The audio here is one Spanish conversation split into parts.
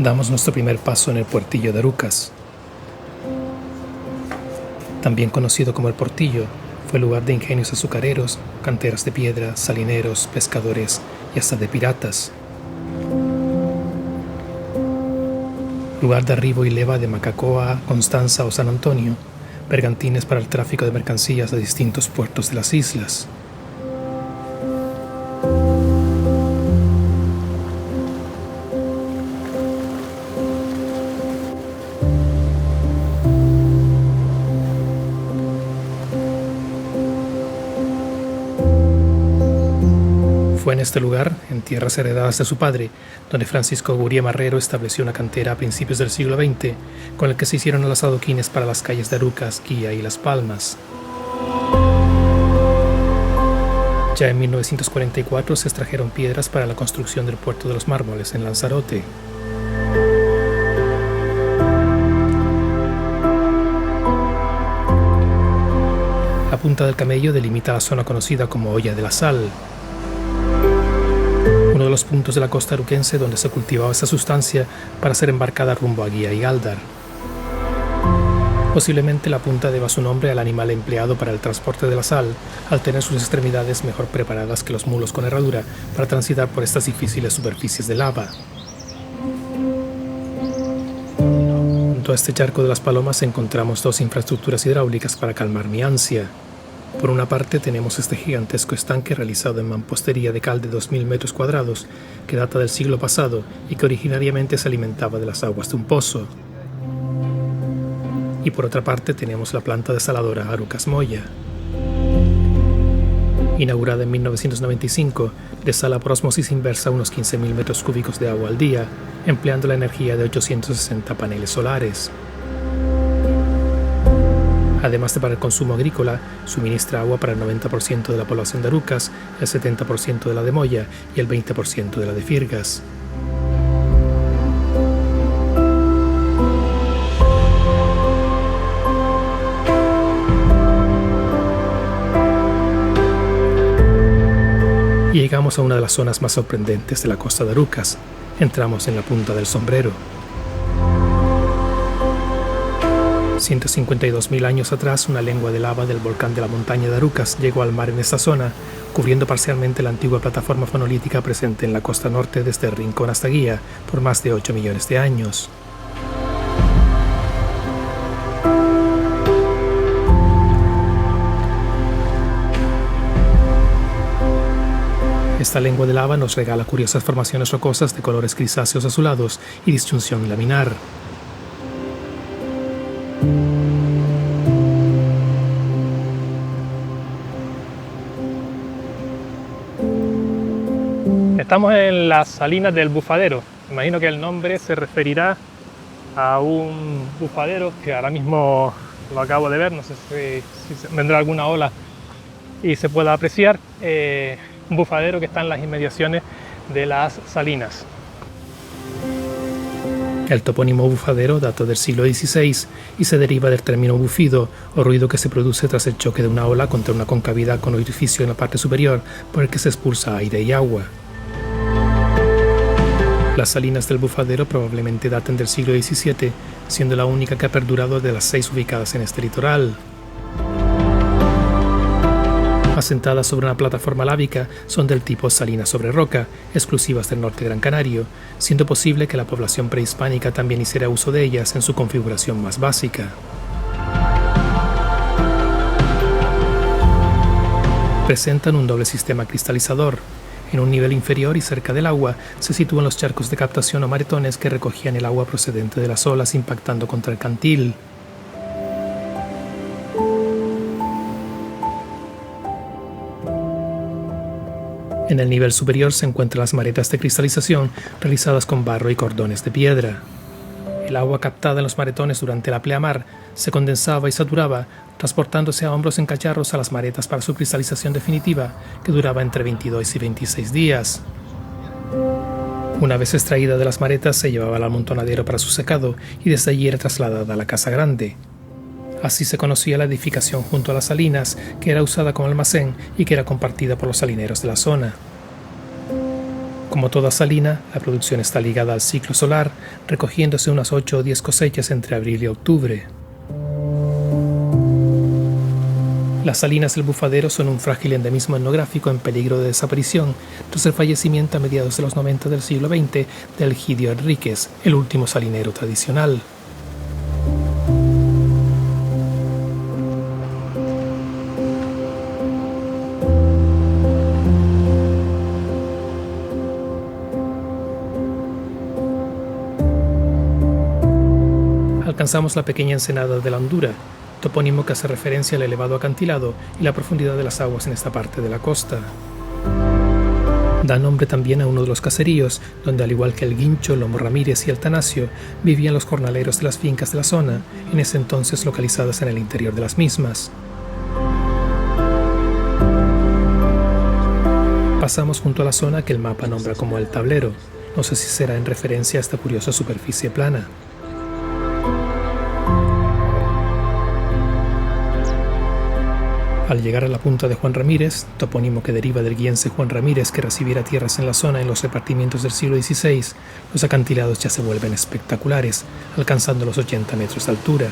Damos nuestro primer paso en el puertillo de Arucas. También conocido como el Portillo, fue lugar de ingenios azucareros, canteras de piedra, salineros, pescadores y hasta de piratas. Lugar de arribo y leva de Macacoa, Constanza o San Antonio, bergantines para el tráfico de mercancías a distintos puertos de las islas. Fue en este lugar, en tierras heredadas de su padre, donde Francisco Guría Marrero estableció una cantera a principios del siglo XX, con el que se hicieron los adoquines para las calles de Arucas, Guía y Las Palmas. Ya en 1944 se extrajeron piedras para la construcción del puerto de los Mármoles en Lanzarote. La Punta del Camello delimita la zona conocida como Olla de la Sal, uno de los puntos de la costa aruquense donde se cultivaba esta sustancia para ser embarcada rumbo a Guía y Gáldar. Posiblemente la punta deba su nombre al animal empleado para el transporte de la sal, al tener sus extremidades mejor preparadas que los mulos con herradura para transitar por estas difíciles superficies de lava. Junto a este charco de las Palomas encontramos dos infraestructuras hidráulicas para calmar mi ansia. Por una parte tenemos este gigantesco estanque realizado en mampostería de cal de 2000 metros cuadrados que data del siglo pasado y que originariamente se alimentaba de las aguas de un pozo. Y por otra parte tenemos la planta desaladora Arucas Moya. Inaugurada en 1995, desala por osmosis inversa unos 15.000 metros cúbicos de agua al día, empleando la energía de 860 paneles solares. Además de para el consumo agrícola, suministra agua para el 90% de la población de Arucas, el 70% de la de Moya y el 20% de la de Firgas. Y llegamos a una de las zonas más sorprendentes de la costa de Arucas. Entramos en la Punta del Sombrero. 152.000 años atrás, una lengua de lava del volcán de la montaña de Arucas llegó al mar en esta zona, cubriendo parcialmente la antigua plataforma fonolítica presente en la costa norte desde Rincón hasta Guía por más de 8 millones de años. Esta lengua de lava nos regala curiosas formaciones rocosas de colores grisáceos azulados y disyunción laminar. Estamos en las salinas del Bufadero. Imagino que el nombre se referirá a un bufadero que ahora mismo lo acabo de ver, no sé si vendrá alguna ola y se pueda apreciar. Un bufadero que está en las inmediaciones de las salinas. El topónimo bufadero data del siglo XVI y se deriva del término bufido, o ruido que se produce tras el choque de una ola contra una concavidad con orificio en la parte superior por el que se expulsa aire y agua. Las salinas del Bufadero probablemente daten del siglo XVII, siendo la única que ha perdurado de las 6 ubicadas en este litoral. Asentadas sobre una plataforma lábica, son del tipo salina sobre roca, exclusivas del norte Gran Canario, siendo posible que la población prehispánica también hiciera uso de ellas en su configuración más básica. Presentan un doble sistema cristalizador. En un nivel inferior y cerca del agua se sitúan los charcos de captación o maretones que recogían el agua procedente de las olas impactando contra el cantil. En el nivel superior se encuentran las maretas de cristalización realizadas con barro y cordones de piedra. El agua captada en los maretones durante la pleamar se condensaba y saturaba, transportándose a hombros en cacharros a las maretas para su cristalización definitiva, que duraba entre 22 y 26 días. Una vez extraída de las maretas se llevaba al amontonadero para su secado y desde allí era trasladada a la casa grande. Así se conocía la edificación junto a las salinas, que era usada como almacén y que era compartida por los salineros de la zona. Como toda salina, la producción está ligada al ciclo solar, recogiéndose unas 8 o 10 cosechas entre abril y octubre. Las salinas del Bufadero son un frágil endemismo etnográfico en peligro de desaparición tras el fallecimiento a mediados de los 90 del siglo XX de Elgidio Enríquez, el último salinero tradicional. Alcanzamos la pequeña ensenada de la Hondura, topónimo que hace referencia al elevado acantilado y la profundidad de las aguas en esta parte de la costa. Da nombre también a uno de los caseríos, donde al igual que el Guincho, Lomo Ramírez y Altanasio, vivían los jornaleros de las fincas de la zona, en ese entonces localizadas en el interior de las mismas. Pasamos junto a la zona que el mapa nombra como el Tablero, no sé si será en referencia a esta curiosa superficie plana. Al llegar a la punta de Juan Ramírez, topónimo que deriva del guiense Juan Ramírez que recibiera tierras en la zona en los repartimientos del siglo XVI, los acantilados ya se vuelven espectaculares, alcanzando los 80 metros de altura.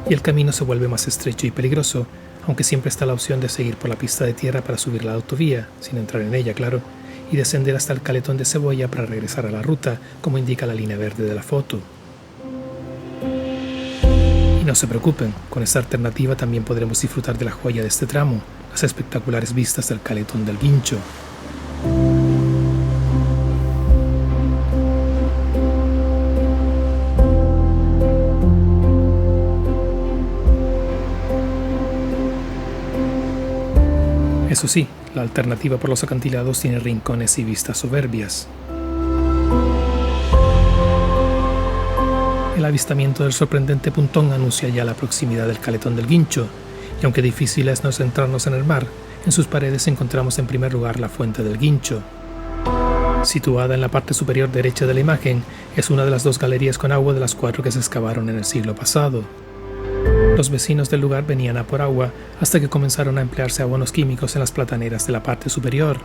Y el camino se vuelve más estrecho y peligroso, aunque siempre está la opción de seguir por la pista de tierra para subir la autovía, sin entrar en ella, claro, y descender hasta el Caletón de Cebolla para regresar a la ruta, como indica la línea verde de la foto. Y no se preocupen, con esta alternativa también podremos disfrutar de la joya de este tramo, las espectaculares vistas del Caletón del Guincho. Eso sí, la alternativa por los acantilados tiene rincones y vistas soberbias. El avistamiento del sorprendente puntón anuncia ya la proximidad del Caletón del Guincho, y aunque difícil es no centrarnos en el mar, en sus paredes encontramos en primer lugar la Fuente del Guincho. Situada en la parte superior derecha de la imagen, es una de las 2 galerías con agua de las 4 que se excavaron en el siglo pasado. Los vecinos del lugar venían a por agua hasta que comenzaron a emplearse abonos químicos en las plataneras de la parte superior.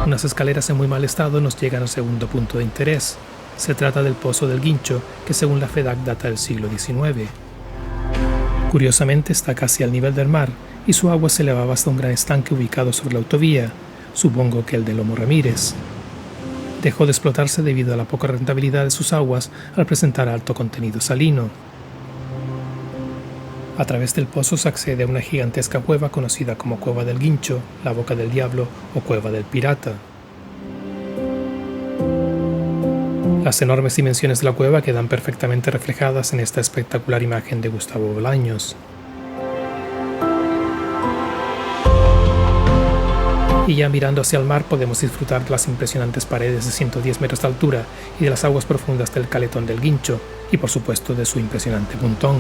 Unas escaleras en muy mal estado nos llegan al segundo punto de interés. Se trata del Pozo del Guincho, que según la FEDAC data del siglo XIX. Curiosamente está casi al nivel del mar y su agua se elevaba hasta un gran estanque ubicado sobre la autovía, supongo que el de Lomo Ramírez. Dejó de explotarse debido a la poca rentabilidad de sus aguas al presentar alto contenido salino. A través del pozo se accede a una gigantesca cueva conocida como Cueva del Guincho, la Boca del Diablo o Cueva del Pirata. Las enormes dimensiones de la cueva quedan perfectamente reflejadas en esta espectacular imagen de Gustavo Bolaños. Y ya mirando hacia el mar podemos disfrutar de las impresionantes paredes de 110 metros de altura y de las aguas profundas del Caletón del Guincho, y por supuesto de su impresionante puntón.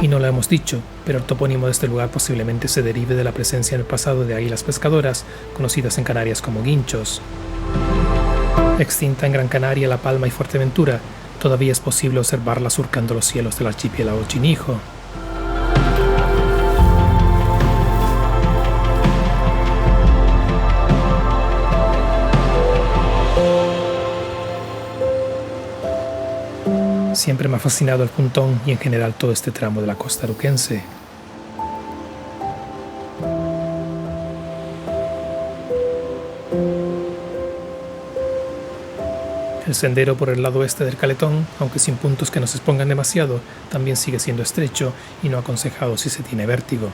Y no lo hemos dicho, pero el topónimo de este lugar posiblemente se derive de la presencia en el pasado de águilas pescadoras, conocidas en Canarias como guinchos. Extinta en Gran Canaria, La Palma y Fuerteventura, todavía es posible observarla surcando los cielos del archipiélago Chinijo. Siempre me ha fascinado el puntón y en general todo este tramo de la costa aruquense. El sendero por el lado oeste del Caletón, aunque sin puntos que nos expongan demasiado, también sigue siendo estrecho y no aconsejado si se tiene vértigo.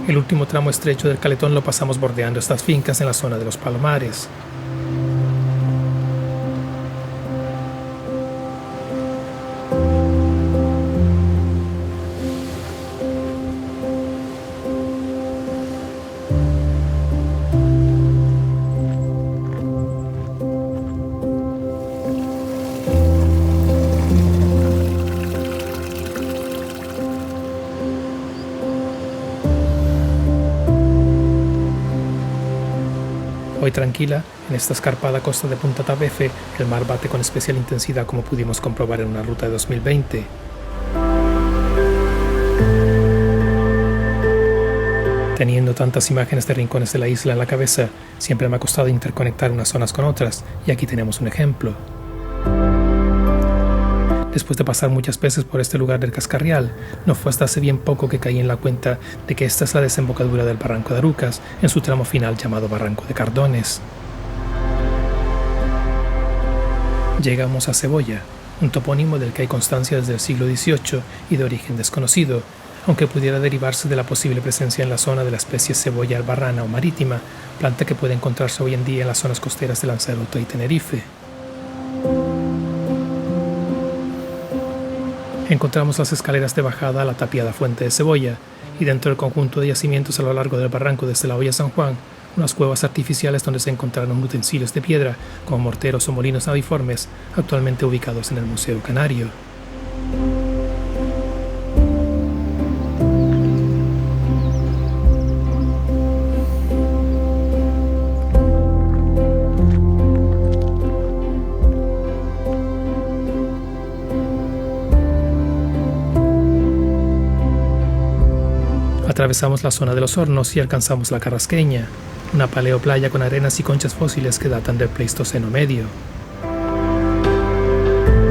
El último tramo estrecho del Caletón lo pasamos bordeando estas fincas en la zona de los Palomares. Hoy tranquila, en esta escarpada costa de Punta Tabefe, el mar bate con especial intensidad como pudimos comprobar en una ruta de 2020. Teniendo tantas imágenes de rincones de la isla en la cabeza, siempre me ha costado interconectar unas zonas con otras, y aquí tenemos un ejemplo. Después de pasar muchas veces por este lugar del Cascarrial, no fue hasta hace bien poco que caí en la cuenta de que esta es la desembocadura del Barranco de Arucas, en su tramo final llamado Barranco de Cardones. Llegamos a Cebolla, un topónimo del que hay constancia desde el siglo XVIII y de origen desconocido, aunque pudiera derivarse de la posible presencia en la zona de la especie cebolla albarrana o marítima, planta que puede encontrarse hoy en día en las zonas costeras de Lanzarote y Tenerife. Encontramos las escaleras de bajada a la tapiada fuente de Cebolla, y dentro del conjunto de yacimientos a lo largo del barranco desde la Hoya San Juan, unas cuevas artificiales donde se encontraron utensilios de piedra, como morteros o molinos naviformes, actualmente ubicados en el Museo Canario. Atravesamos la zona de los Hornos y alcanzamos la Carrasqueña, una paleoplaya con arenas y conchas fósiles que datan del Pleistoceno medio.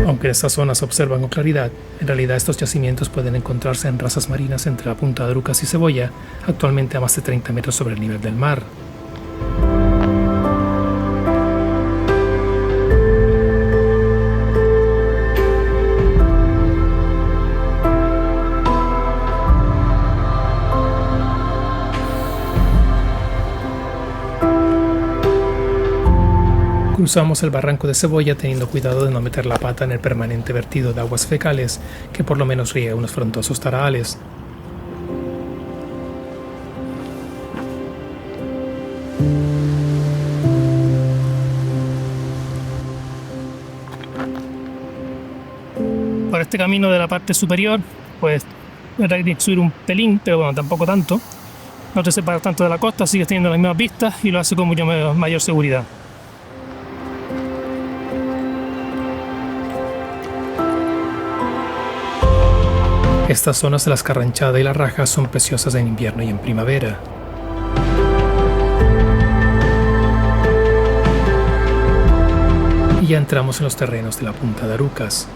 Aunque en estas zonas se observan con claridad, en realidad estos yacimientos pueden encontrarse en razas marinas entre la Punta de Arucas y Cebolla, actualmente a más de 30 metros sobre el nivel del mar. Cruzamos el barranco de Cebolla teniendo cuidado de no meter la pata en el permanente vertido de aguas fecales que por lo menos riega unos frondosos tarahales. Por este camino de la parte superior, pues hay que subir un pelín, pero bueno, tampoco tanto. No te separas tanto de la costa, sigues teniendo las mismas vistas y lo hace con mucho mayor seguridad. Estas zonas de la Escarranchada y la Raja son preciosas en invierno y en primavera. Y ya entramos en los terrenos de la Punta de Arucas,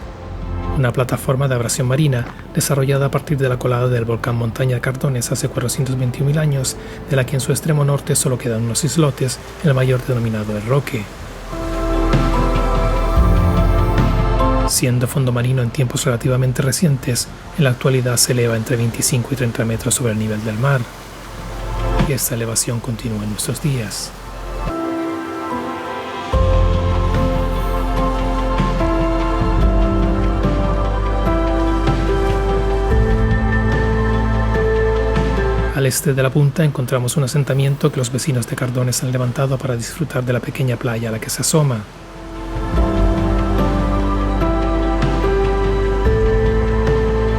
una plataforma de abrasión marina desarrollada a partir de la colada del volcán Montaña de Cardones hace 421.000 años, de la que en su extremo norte solo quedan unos islotes, el mayor denominado El Roque. Siendo fondo marino en tiempos relativamente recientes, en la actualidad se eleva entre 25 y 30 metros sobre el nivel del mar. Y esta elevación continúa en nuestros días. Al este de la punta encontramos un asentamiento que los vecinos de Cardones han levantado para disfrutar de la pequeña playa a la que se asoma.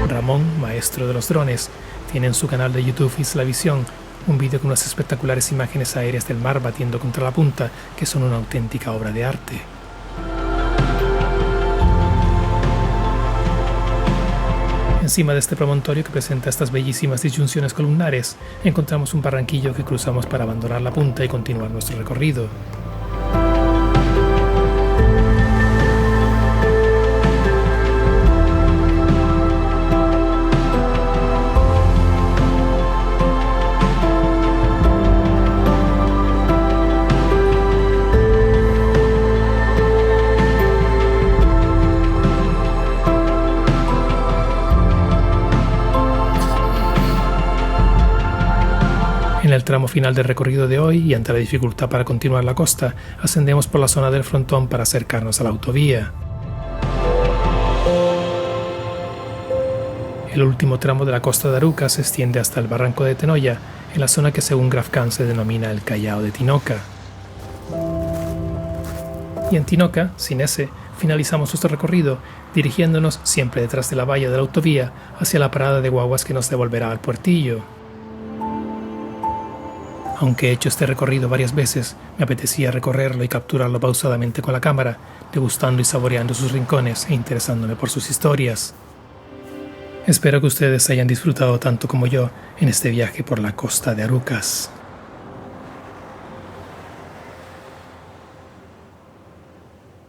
Ramón, maestro de los drones, tiene en su canal de YouTube Islavisión un vídeo con unas espectaculares imágenes aéreas del mar batiendo contra la punta que son una auténtica obra de arte. Encima de este promontorio que presenta estas bellísimas disyunciones columnares, encontramos un barranquillo que cruzamos para abandonar la punta y continuar nuestro recorrido. En el tramo final del recorrido de hoy, y ante la dificultad para continuar la costa, ascendemos por la zona del frontón para acercarnos a la autovía. El último tramo de la costa de Arucas se extiende hasta el barranco de Tenoya, en la zona que según Grafcan se denomina el Callao de Tinoca. Y en Tinoca, sin ese, finalizamos nuestro recorrido, dirigiéndonos, siempre detrás de la valla de la autovía, hacia la parada de guaguas que nos devolverá al puertillo. Aunque he hecho este recorrido varias veces, me apetecía recorrerlo y capturarlo pausadamente con la cámara, degustando y saboreando sus rincones e interesándome por sus historias. Espero que ustedes hayan disfrutado tanto como yo en este viaje por la costa de Arucas.